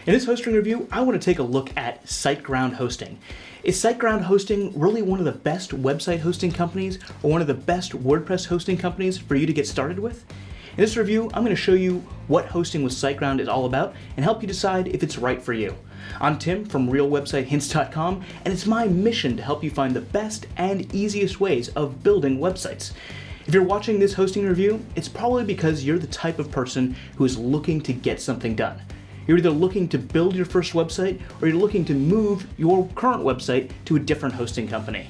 In this hosting review, I want to take a look at SiteGround hosting. Is SiteGround hosting really one of the best website hosting companies or one of the best WordPress hosting companies for you to get started with? In this review, I'm going to show you what hosting with SiteGround is all about and help you decide if it's right for you. I'm Tim from RealWebsiteHints.com, and it's my mission to help you find the best and easiest ways of building websites. If you're watching this hosting review, it's probably because you're the type of person who is looking to get something done. You're either looking to build your first website or you're looking to move your current website to a different hosting company.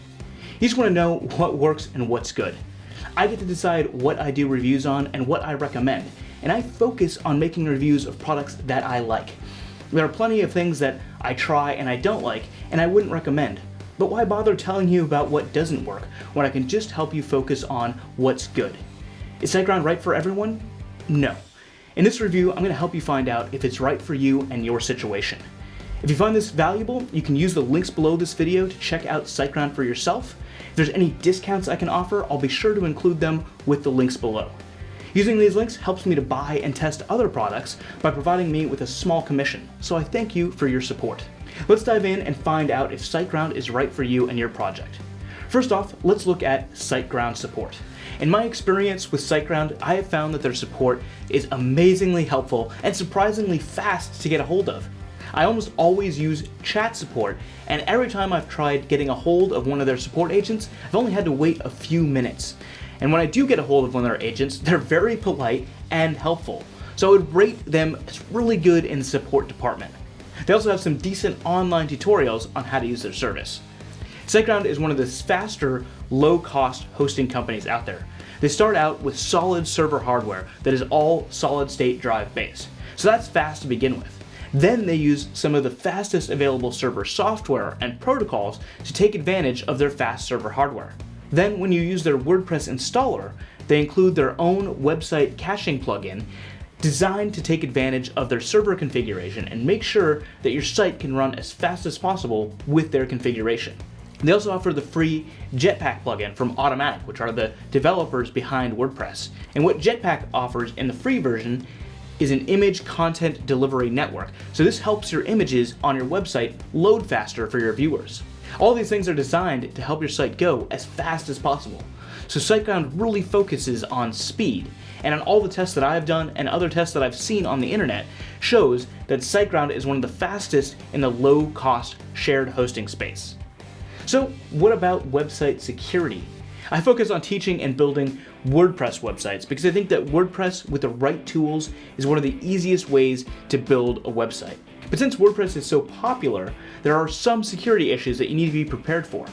You just want to know what works and what's good. I get to decide what I do reviews on and what I recommend, and I focus on making reviews of products that I like. There are plenty of things that I try and I don't like and I wouldn't recommend, but why bother telling you about what doesn't work when I can just help you focus on what's good? Is SiteGround right for everyone? No. In this review, I'm going to help you find out if it's right for you and your situation. If you find this valuable, you can use the links below this video to check out SiteGround for yourself. If there's any discounts I can offer, I'll be sure to include them with the links below. Using these links helps me to buy and test other products by providing me with a small commission, so I thank you for your support. Let's dive in and find out if SiteGround is right for you and your project. First off, let's look at SiteGround support. In my experience with SiteGround, I have found that their support is amazingly helpful and surprisingly fast to get a hold of. I almost always use chat support, and every time I've tried getting a hold of one of their support agents, I've only had to wait a few minutes. And when I do get a hold of one of their agents, they're very polite and helpful. So I would rate them as really good in the support department. They also have some decent online tutorials on how to use their service. SiteGround is one of the faster, low-cost hosting companies out there. They start out with solid server hardware that is all solid-state drive based, so that's fast to begin with. Then they use some of the fastest available server software and protocols to take advantage of their fast server hardware. Then when you use their WordPress installer, they include their own website caching plugin designed to take advantage of their server configuration and make sure that your site can run as fast as possible with their configuration. They also offer the free Jetpack plugin from Automatic, which are the developers behind WordPress. And what Jetpack offers in the free version is an image content delivery network. So this helps your images on your website load faster for your viewers. All these things are designed to help your site go as fast as possible. So SiteGround really focuses on speed. And on all the tests that I have done and other tests that I've seen on the internet shows that SiteGround is one of the fastest in the low-cost shared hosting space. So what about website security? I focus on teaching and building WordPress websites because I think that WordPress with the right tools is one of the easiest ways to build a website. But since WordPress is so popular, there are some security issues that you need to be prepared for.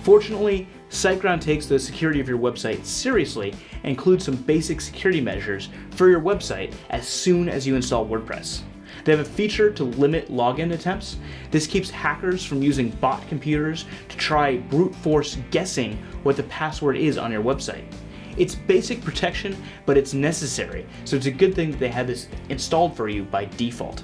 Fortunately, SiteGround takes the security of your website seriously and includes some basic security measures for your website as soon as you install WordPress. They have a feature to limit login attempts. This keeps hackers from using bot computers to try brute force guessing what the password is on your website. It's basic protection, but it's necessary, so it's a good thing that they have this installed for you by default.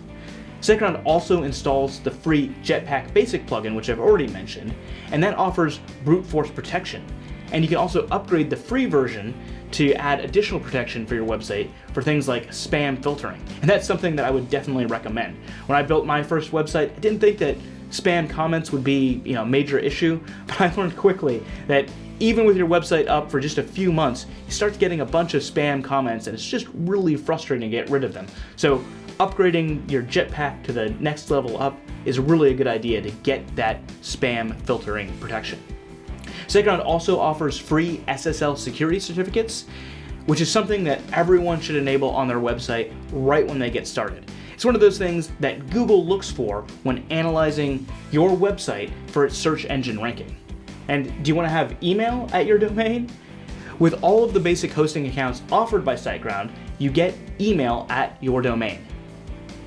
SiteGround also installs the free Jetpack Basic plugin, which I've already mentioned, and that offers brute force protection. And you can also upgrade the free version to add additional protection for your website for things like spam filtering. And that's something that I would definitely recommend. When I built my first website, I didn't think that spam comments would be a major issue, but I learned quickly that even with your website up for just a few months, you start getting a bunch of spam comments and it's just really frustrating to get rid of them. So upgrading your Jetpack to the next level up is really a good idea to get that spam filtering protection. SiteGround also offers free SSL security certificates, which is something that everyone should enable on their website right when they get started. It's one of those things that Google looks for when analyzing your website for its search engine ranking. And do you want to have email at your domain? With all of the basic hosting accounts offered by SiteGround, you get email at your domain.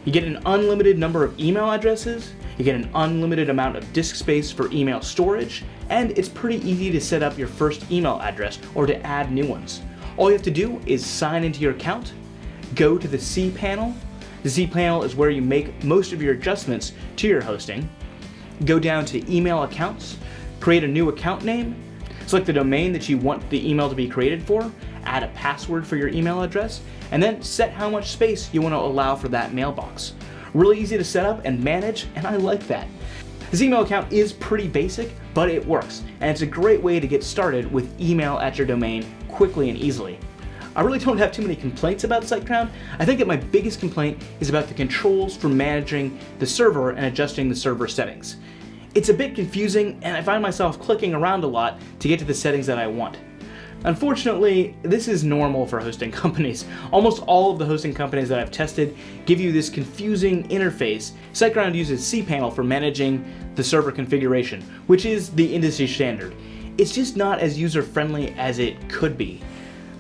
You get an unlimited number of email addresses, you get an unlimited amount of disk space for email storage, and it's pretty easy to set up your first email address or to add new ones. All you have to do is sign into your account, go to the cPanel. The cPanel is where you make most of your adjustments to your hosting. Go down to email accounts, create a new account name, select the domain that you want the email to be created for, add a password for your email address, and then set how much space you want to allow for that mailbox. Really easy to set up and manage, and I like that. This email account is pretty basic, but it works, and it's a great way to get started with email at your domain quickly and easily. I really don't have too many complaints about SiteGround. I think that my biggest complaint is about the controls for managing the server and adjusting the server settings. It's a bit confusing, and I find myself clicking around a lot to get to the settings that I want. Unfortunately, this is normal for hosting companies. Almost all of the hosting companies that I've tested give you this confusing interface. SiteGround uses cPanel for managing the server configuration, which is the industry standard. It's just not as user-friendly as it could be.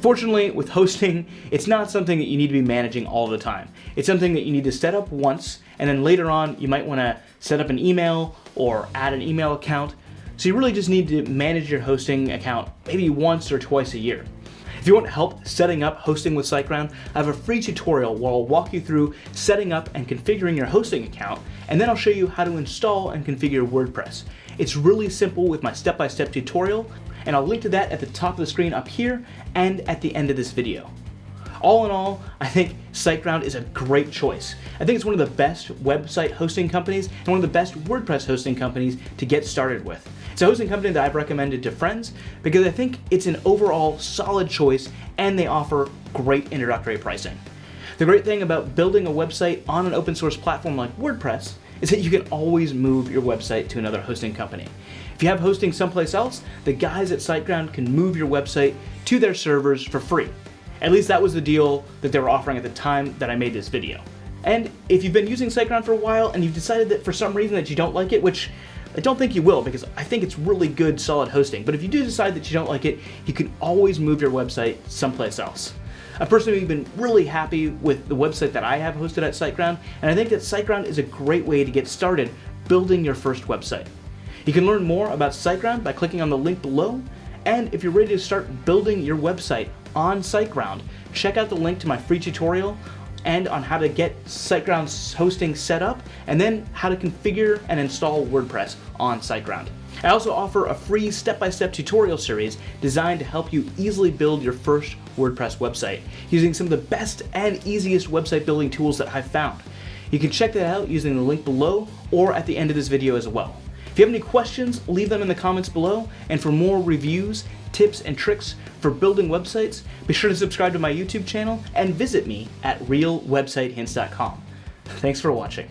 Fortunately, with hosting, it's not something that you need to be managing all the time. It's something that you need to set up once, and then later on, you might want to set up an email or add an email account. So you really just need to manage your hosting account maybe once or twice a year. If you want help setting up hosting with SiteGround, I have a free tutorial where I'll walk you through setting up and configuring your hosting account, and then I'll show you how to install and configure WordPress. It's really simple with my step-by-step tutorial, and I'll link to that at the top of the screen up here and at the end of this video. All in all, I think SiteGround is a great choice. I think it's one of the best website hosting companies and one of the best WordPress hosting companies to get started with. It's a hosting company that I've recommended to friends because I think it's an overall solid choice and they offer great introductory pricing. The great thing about building a website on an open source platform like WordPress is that you can always move your website to another hosting company. If you have hosting someplace else, the guys at SiteGround can move your website to their servers for free. At least that was the deal that they were offering at the time that I made this video. And if you've been using SiteGround for a while and you've decided that for some reason that you don't like it, which I don't think you will because I think it's really good, solid hosting, but if you do decide that you don't like it, you can always move your website someplace else. I've personally been really happy with the website that I have hosted at SiteGround, and I think that SiteGround is a great way to get started building your first website. You can learn more about SiteGround by clicking on the link below, and if you're ready to start building your website on SiteGround, check out the link to my free tutorial and on how to get SiteGround's hosting set up, and then how to configure and install WordPress on SiteGround. I also offer a free step-by-step tutorial series designed to help you easily build your first WordPress website using some of the best and easiest website building tools that I've found. You can check that out using the link below or at the end of this video as well. If you have any questions, leave them in the comments below, and for more reviews, tips, and tricks for building websites, be sure to subscribe to my YouTube channel and visit me at realwebsitehints.com. Thanks for watching.